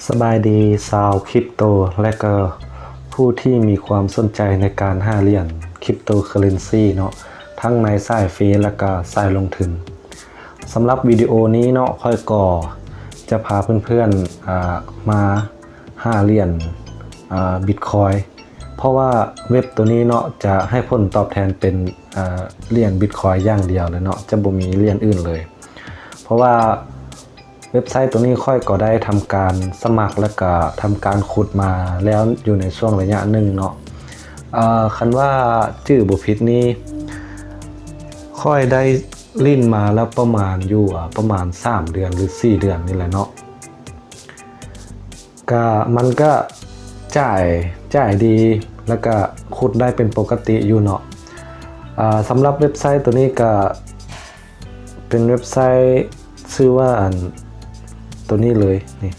สบายดีชาวคริปโตและก็ผู้ที่มีความสนใจในการหาเหรียญคริปโตเคอเรนซีเนาะทั้งในสายฟรีและก็สายลงทุนสำหรับวิดีโอนี้เนาะค่อยก่อจะพาเพื่อนๆมาหาเหรียญบิตคอยเพราะว่าเว็บตัวนี้เนาะจะให้ผลตอบแทนเป็นเหรียญบิตคอยอย่างเดียวเลยเนาะจะบ่มีเหรียญอื่นเลยเพราะว่าเว็บไซต์ตัวนี้ค่อยก็ได้ทำการสมัครและก็ทำการขุดมาแล้วอยู่ในช่วงระยะหนึ่งเนาะคันว่าชื่อบุพิษนี้ค่อยได้ลิ้นมาแล้วประมาณอยู่ประมาณ3เดือนหรือ4เดือนนี่แหละเนาะก็มันก็จ่ายดีแล้วก็ขุดได้เป็นปกติอยู่เนาะสำหรับเว็บไซต์ตัวนี้ก็เป็นเว็บไซต์ชื่อว่าตัวนี้เลยนี่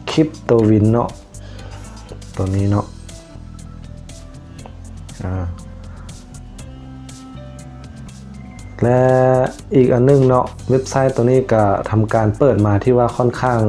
คริปโตวินเนาะตัวนี้เนาะและอีกอันนึงเนาะเว็บไซต์ตัวนี้ก็ทำการเปิดมาที่ว่าค่อนข้าง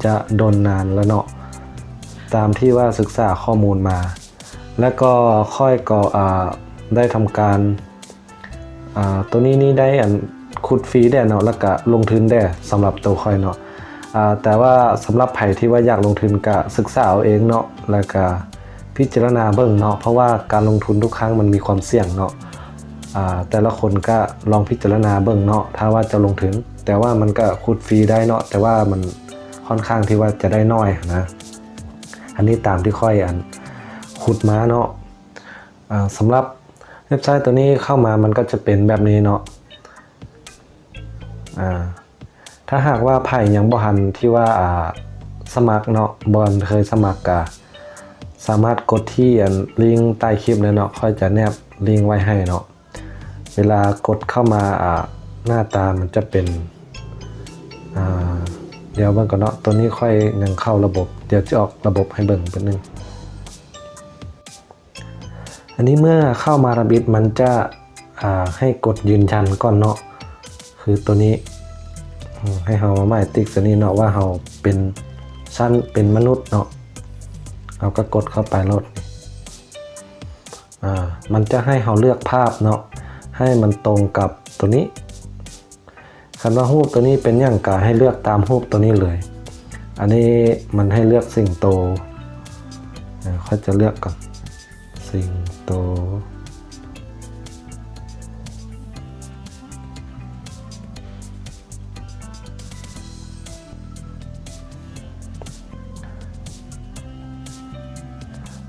จะโดนนานแล้วเนาะตามที่ว่าศึกษาข้อมูลมาและก็ค่อยก็ได้ทำการตัวนี้นี่ได้ขุดฟรีได้เนาะแล้วก็ลงทุนได้สำหรับตัวค่อยเนาะแต่ว่าสำหรับไผ่ที่ว่าอยากลงทุนก็ศึกษาเอาเองเนาะแล้วก็พิจารณาเบิ่งเนาะเพราะว่าการลงทุนทุกครั้งมันมีความเสี่ยงเนาะแต่ละคนก็ลองพิจารณาเบิ่งเนาะถ้าว่าจะลงทุนแต่ว่ามันก็ขุดฟรีได้เนาะแต่ว่ามันค่อนข้างที่ว่าจะได้น้อยนะอันนี้ตามที่ค่อยขุดมาเนาะสำหรับเว็บไซต์ตัวนี้เข้ามามันก็จะเป็นแบบนี้เนาะถ้าหากว่าไผ่ยังบ่ทันที่ว่าสมัครเนาะบอลเคยสมัครก็สามารถกดที่ลิงก์ใต้คลิปเลยเนาะค่อยจะแนบลิงก์ไว้ให้เนาะเวลากดเข้ามาหน้าตามันจะเป็นเดี๋ยวเบิ่งก่อนเนาะตัวนี้ค่อยยังเข้าระบบเดี๋ยวจะออกระบบให้เบิ่งเป็นนึงอันนี้เมื่อเข้ามาระบิดมันจะให้กดยืนยันก่อนเนาะคือตัวนี้ให้เรามาหมายติ๊กตัวนี้เนาะว่าเราเป็นชั้นเป็นมนุษย์เนาะเราก็กดเข้าไปลดมันจะให้เราเลือกภาพเนาะให้มันตรงกับตัวนี้คันว่ารูปตัวนี้เป็นอย่างกาให้เลือกตามรูปตัวนี้เลยอันนี้มันให้เลือกสิงโตเขาจะเลือกก่อนสิงโต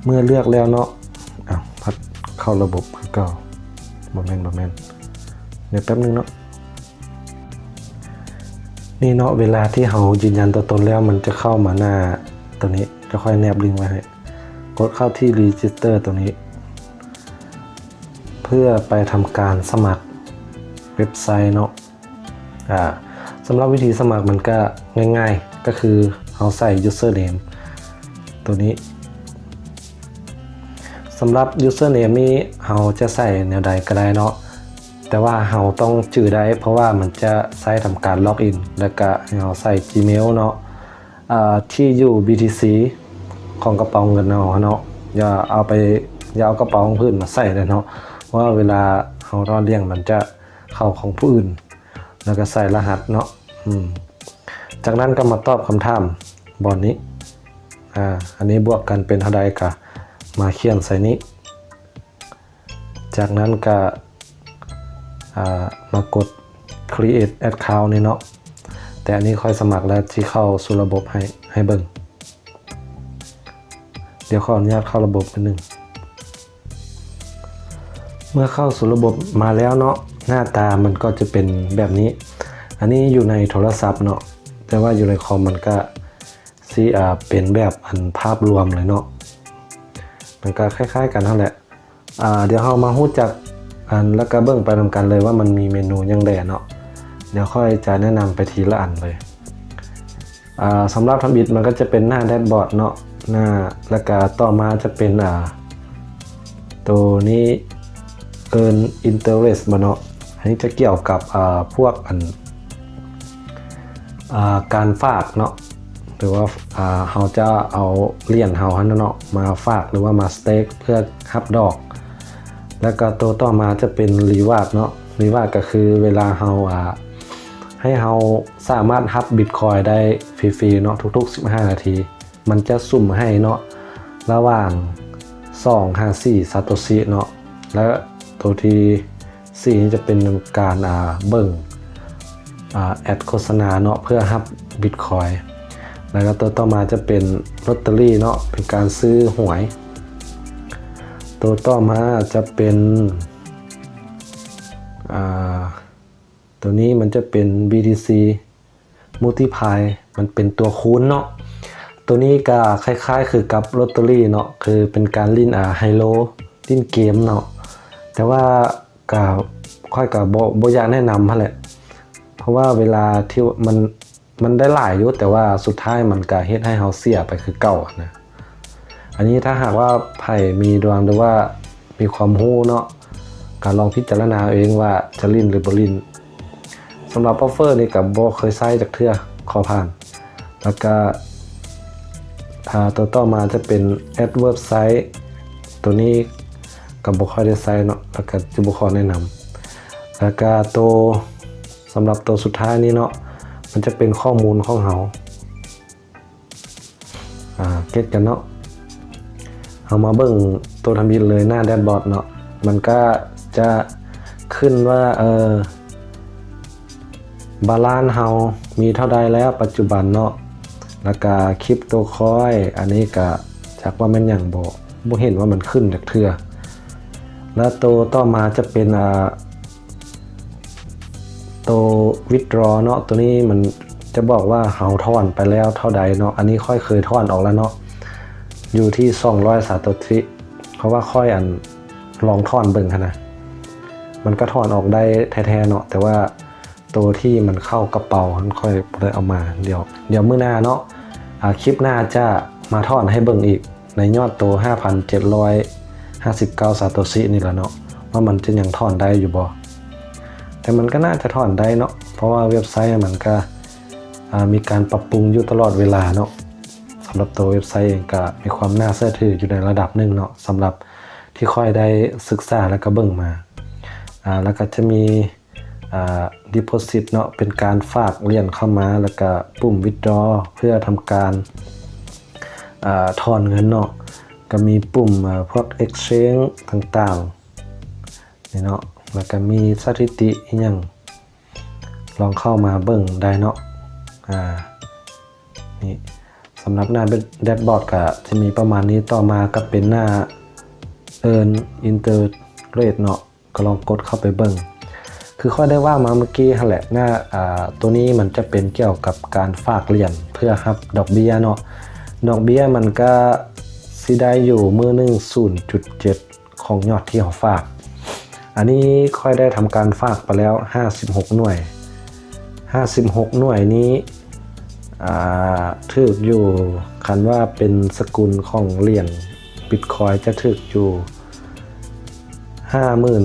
เมื่อเลือกแล้วเนาะพัดเข้าระบบคือเก่าบ่แม่นเดี๋ยวแป๊บนึงเนาะนี่เนาะเวลาที่เรายืนยันตัวตนแล้วมันจะเข้ามาหน้าตัวนี้จะค่อยแนบลิงก์ไว้ให้กดเข้าที่ Register ตัวนี้เพื่อไปทำการสมัครเว็บไซต์เนาะสำหรับวิธีสมัครมันก็ง่ายๆก็คือเราใส่ Username ตัวนี้สำหรับ Username นี้เราจะใส่แนวใดก็ได้เนาะแต่ว่าเราต้องจื่อได้เพราะว่ามันจะใช้ทำการล็อกอินแล้วก็เราใส่ Gmail เนาะที่อยู่ BTC ของกระเป๋าเงินเนาะอย่าเอากระเป๋าของพื้นมาใส่เลยเนาะเพราะว่าเวลาเรารอเลี่ยงมันจะเข้าของผู้อื่นแล้วก็ใส่รหัสเนาะจากนั้นก็มาตอบคำถามบอลนี้อันนี้บวกกันเป็นเท่าใดก็มาเขียนใส่นี้จากนั้นก็มากด create account นี่เนาะแต่อันนี้ค่อยสมัครแล้วที่เข้าสู่ระบบให้เบิ่งเดี๋ยวขออนุญาตเข้าระบบนิดนึงเมื่อเข้าสู่ระบบมาแล้วเนาะหน้าตามันก็จะเป็นแบบนี้อันนี้อยู่ในโทรศัพท์เนาะแต่ว่าอยู่ในคอมมันก็เป็นแบบภาพรวมเลยเนาะมันก็คล้ายๆกันนั่นแหละเดี๋ยวเรามาฮู้จักแล้วก็เบิ่งไปนำกันเลยว่ามันมีเมนูยังไงเนาะเดี๋ยวค่อยจะแนะนำไปทีละอันเลยสำหรับทำบิดมันก็จะเป็นหน้าแดชบอร์ดเนาะหน้าแล้วก็ต่อมาจะเป็นตัวนี้earn interest เนาะอันนี้จะเกี่ยวกับพวกการฝากเนาะ หรือว่าเราจะเอาเหรียญเฮาหั่นเนาะมาฝากหรือว่ามาสเต็กเพื่อรับดอกแล้วก็ตัวต่อมาจะเป็นรีวาร์ดเนาะรีวาร์ดก็คือเวลาเฮาให้เฮาสามารถรับบิตคอยได้ฟรีๆเนาะทุกๆ15นาทีมันจะสุ่มให้เนาะระหว่าง254ซาโตชิเนาะและตัวที่4จะเป็นการเบิ่งแอดโฆษณาเนาะเพื่อรับบิตคอยแล้วก็ตัวต่อมาจะเป็นลอตเตอรี่เนาะเป็นการซื้อหวยตัวต่อมาจะเป็นตัวนี้มันจะเป็น BTC Multiply มันเป็นตัวคูณเนาะตัวนี้ก็คล้ายๆคือกับลอตเตอรี่เนาะคือเป็นการลิ้นไฮโลลิ้นเกมเนาะแต่ว่าก็ค่อยกับบ่อยากแนะนำหั่นแหละเพราะว่าเวลาที่มันได้หลายอยู่แต่ว่าสุดท้ายมันก็เฮ็ดให้เฮาเสียไปคือเก่านะอันนี้ถ้าหากว่าไผ่มีดวงหรือว่ามีความรู้เนาะก็ลองพิจารณาเองว่าจะลิ้นหรือบ่ลิ้นสำหรับออฟเฟอร์นี่ก็บ่เคยใช้จักเทื่อขอผ่านแล้วก็ถ้าตัวต่อมาจะเป็นแอดเว็บไซต์ตัวนี้ก็บ่ค่อยได้ใช้เนาะแล้วก็จะบ่ขอแนะนำแล้วก็ตัวสำหรับตัวสุดท้ายนี้เนาะมันจะเป็นข้อมูลของเฮาเก็ตกันเนาะเอามาเบิ่งตัวทำบินเลยหน้าแดชบอร์ดเนาะมันก็จะขึ้นว่าบาลานซ์เฮามีเท่าใดแล้วปัจจุบันเนาะแล้วก็คริปโตคอยอันนี้ก็จักว่ามันหยังบ่เห็นว่ามันขึ้นจักเทื่อแล้วตัวต่อมาจะเป็นตัว withdraw เนาะตัวนี้มันจะบอกว่าเฮาถอนไปแล้วเท่าใดเนาะอันนี้ค่อยเคยถอนออกแล้วเนาะอยู่ที่200ซาโตชิเพราะว่าค่อยลองถอนเบิ่งคั่นนะมันก็ถอนออกได้แท้ๆเนาะแต่ว่าตัวที่มันเข้ากระเป๋ามันค่อยเลยเอามาเดี๋ยวมื้อหน้าเนาะคลิปหน้าจะมาถอนให้เบิ่งอีกในยอดตัว 5,759 ซาโตชินี่ล่ะเนาะว่ามันจะยังถอนได้อยู่บ่แต่มันก็น่าจะถอนได้เนาะเพราะว่าเว็บไซต์มันก็มีการปรับปรุงอยู่ตลอดเวลาเนาะสำหรับตัวเว็บไซต์เองก็มีความน่าเชื่อถืออยู่ในระดับหนึ่งเนาะสำหรับที่ค่อยได้ศึกษาและก็เบิ่งมาแล้วก็จะมีdeposit เนาะเป็นการฝากเหรียญเข้ามาแล้วก็ปุ่ม withdraw เพื่อทำการถอนเงินเนาะก็มีปุ่มพวก exchange ต่างๆนี่เนาะแล้วก็มีสถิติอีกอย่างลองเข้ามาเบิ่งได้เนาะนี่สำหรับหน้าแดชบอร์ดก็จะมีประมาณนี้ต่อมาก็เป็นหน้า earn interest เนาะก็ลองกดเข้าไปเบิ่งคือค่อยได้ว่ามาเมื่อกี้หั่นแหละหน้าตัวนี้มันจะเป็นเกี่ยวกับการฝากเหรียญเพื่อรับดอกเบี้ยเนาะดอกเบี้ยมันก็สิได้อยู่มื้อนึง 0.7 ของยอดที่เราฝากอันนี้ค่อยได้ทำการฝากไปแล้ว56หน่วย56หน่วยนี้ถึกอยู่คันว่าเป็นสกุลของเหรียญ Bitcoin จะถึกอยู่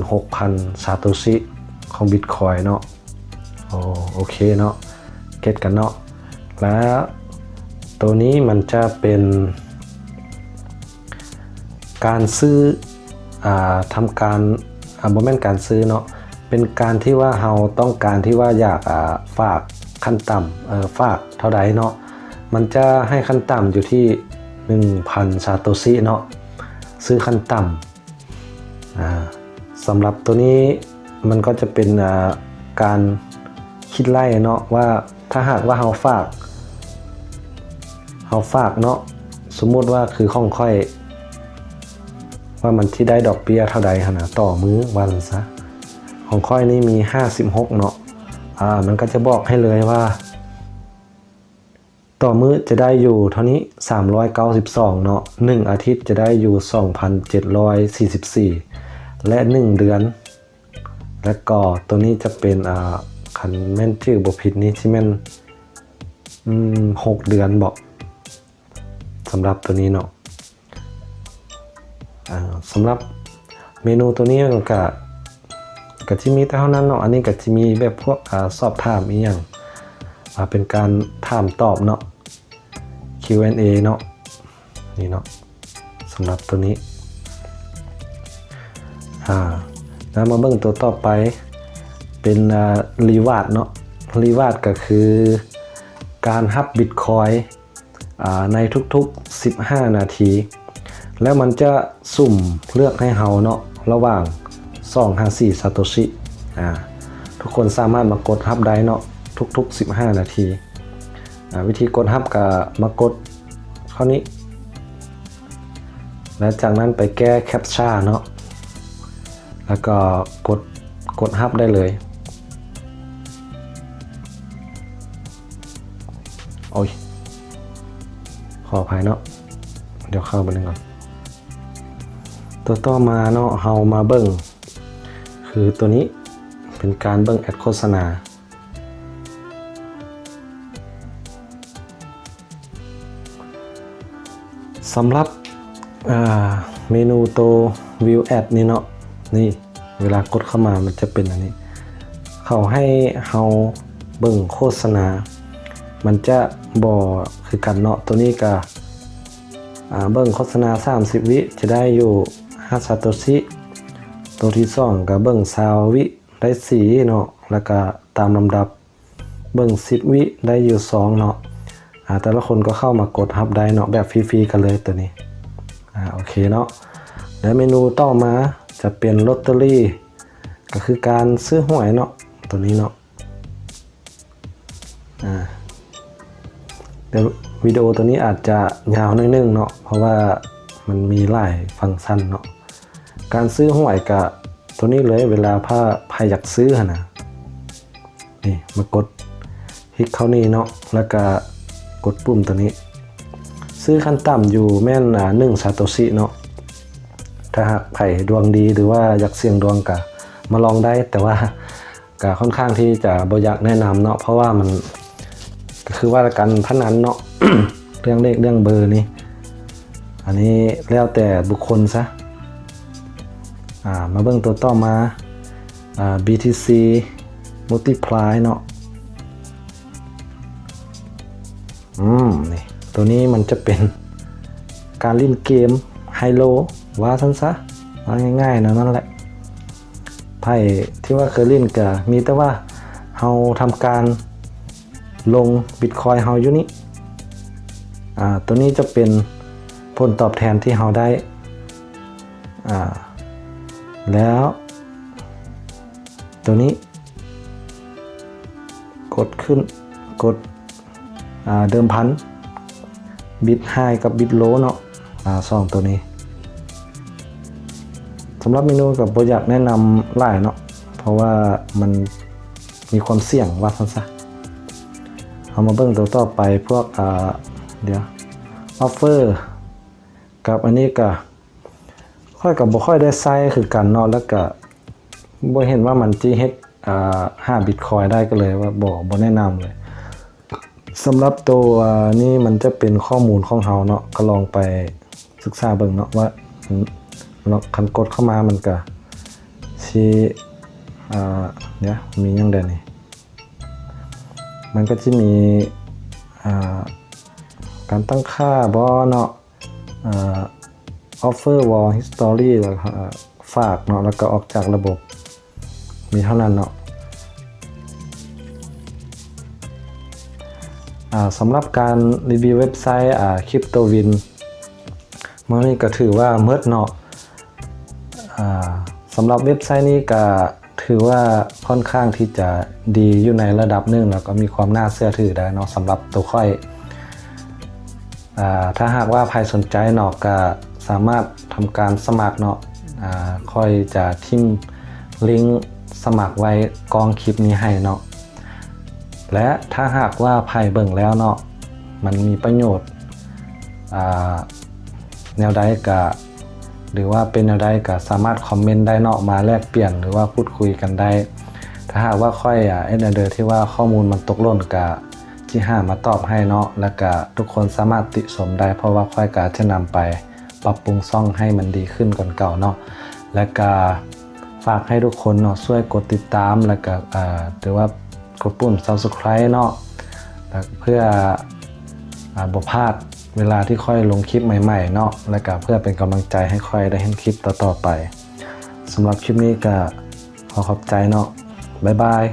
56,000 ซาโตชิของ Bitcoin เนาะโอเคเนาะเก็ตกันเนาะแล้วตัวนี้มันจะเป็นการซื้อทำการบ่แม่นการซื้อเนาะเป็นการที่ว่าเราต้องการที่ว่าอยากฝากขั้นต่ำฝากเท่าใดเนาะมันจะให้ขั้นต่ำอยู่ที่ 1,000 ซาโตชิเนาะซื้อขั้นต่ำสำหรับตัวนี้มันก็จะเป็นการคิดไล่เนาะว่าถ้าหากว่าเราฝากเนาะสมมุติว่าคือของค่อยว่ามันที่ได้ดอกเบี้ยเท่าใดหั่นน่ะต่อมื้อวันซะของค่อยนี่มี56เนาะมันก็จะบอกให้เลยว่าต่อมื้อจะได้อยู่เท่านี้392เนาะ1อาทิตย์จะได้อยู่ 2,744 และ1เดือนและก็ตัวนี้จะเป็นคันแม่นชื่อบ่ผิดนี้ที่แม่น6เดือนบอกสำหรับตัวนี้เนาะสำหรับเมนูตัวนี้ก็จะมีเท่านั้นเนาะอันนี้ก็จะมีแบบพวกสอบถามอีกอย่างเป็นการถามตอบเนาะ Q&A เนาะนี่เนาะสำหรับตัวนี้แล้วมาเบิ่งตัวต่อไปเป็นรีวาร์ดเนาะรีวาร์ดก็คือการรับบิตคอยในทุกๆ15นาทีแล้วมันจะสุ่มเลือกให้เฮาเนาะระหว่าง254ซาโตชิทุกคนสามารถมากดรับได้เนาะทุกๆ15นาทีวิธีกดรับก็มากดข้อนี้และจากนั้นไปแก้แคปชั่นเนาะแล้วก็กดรับได้เลยโอ้ยขออภัยเนาะเดี๋ยวเข้าไปนึงก่อนตัวต่อมาเนาะเฮามาเบิ่งคือตัวนี้เป็นการเบิ่งแอดโฆษณาสำหรับเมนูตัว View Ad นี่เนาะนี่เวลากดเข้ามามันจะเป็นอันนี้เขาให้เฮาเบิ่งโฆษณามันจะบ่คือกันเนาะตัวนี้ก็เบิ่งโฆษณา30วิจะได้อยู่5ซาโตชิตัวที่2ก็เบิ่ง20วิได้4เนาะแล้วก็ตามลำดับเบิ่ง10วิได้อยู่2เนาะแต่ละคนก็เข้ามากดรับได้เนาะแบบฟรีๆกันเลยตัวนี้โอเคเนาะแล้วเมนูต่อมาจะเป็นลอตเตอรี่ก็คือการซื้อหวยเนาะตัวนี้เนาะแต่วิดีโอตัวนี้อาจจะยาวนิดนึงเนาะเพราะว่ามันมีหลายฟังก์ชันเนาะการซื้อหวยกับตัวนี้เลยเวลาใครอยากซื้อนะนี่มากดคลิกเข้านี่เนาะแล้วก็กดปุ่มตัวนี้ซื้อขั้นต่ำอยู่แม่น1ซาโตชิเนาะถ้าหากใครดวงดีหรือว่าอยากเสี่ยงดวงก็มาลองได้แต่ว่าก็ค่อนข้างที่จะบ่อยากแนะนำเนาะเพราะว่ามันก็คือว่าการพนันเนาะ เรื่องเลขเรื่องเบอร์นี่อันนี้แล้วแต่บุคคลซะมาเบิ่งตัวต่อมาBTC Multiply เนาะนี่ตัวนี้มันจะเป็นการเล่นเกมไฮโลว่าซั่นซะว่าง่ายๆนะนั่นแหละไพ่ที่ว่าเคยเล่นก็มีแต่ว่าเฮาทำการลงบิตคอยเฮาอยู่นี้ตัวนี้จะเป็นผลตอบแทนที่เฮาได้แล้วตัวนี้กดขึ้นกดเดิมพันบิตไฮกับบิตโลเนาะ2ตัวนี้สำหรับเมนูกับโปรอยากแนะนำหลายเนาะเพราะว่ามันมีความเสี่ยงว่าซั่นซะเอามาเบิ่งตัวต่อไปพวกเดี๋ยวออฟเฟอร์กับอันนี้ก็ค่อยกับบ่ค่อยได้ใช้คือกันเนาะแล้วก็บ่เห็นว่ามันสิเฮ็ด5บิตคอยได้ก็เลยว่าบ่แนะนำเลยสำหรับตัวนี้มันจะเป็นข้อมูลของเฮาเนาะก็ลองไปศึกษาเบิ่งเนาะว่าคันกดเข้ามามันก็สิเนี่ยมีหยังได้นี่มันก็จะมีการตั้งค่าบ่เนาะoffer wall history แล้วฝากเนาะแล้วก็ออกจากระบบมีเท่านั้นเนาะสำหรับการรีวิวเว็บไซต์CryptoWin มื้อนี้ก็ถือว่าเมิดเนาะสำหรับเว็บไซต์นี้ก็ถือว่าค่อนข้างที่จะดีอยู่ในระดับหนึ่งแล้วก็มีความน่าเชื่อถือได้เนาะสำหรับตัวค่อยถ้าหากว่าใครสนใจเนาะก็สามารถทำการสมัครเนาะค่อยจะทิ้งลิงก์สมัครไว้กองคลิปนี้ให้เนาะและถ้าหากว่าใครเบิ่งแล้วเนาะมันมีประโยชน์แนวใดก็หรือว่าเป็นแนวใดก็สามารถคอมเมนต์ได้เนาะมาแลกเปลี่ยนหรือว่าพูดคุยกันได้ถ้าหากว่าค่อยที่ว่าข้อมูลมันตกหล่นก็ที่มาตอบให้เนาะแล้วก็ทุกคนสามารถติชมได้เพราะว่าค่อยก็จะนำไปปรับปรุงช่องให้มันดีขึ้นกว่าเก่าเนาะและก็ฝากให้ทุกคนเนาะช่วยกดติดตามแล้วก็หรือว่ากดปุ่ม Subscribe เนาะเพื่อบ่พลาด เวลาที่ค่อยลงคลิปใหม่ๆเนาะและก็เพื่อเป็นกำลังใจให้ค่อยได้เห็นคลิปต่อๆไปสำหรับคลิปนี้ก็ขอขอบใจเนาะบ๊ายบาย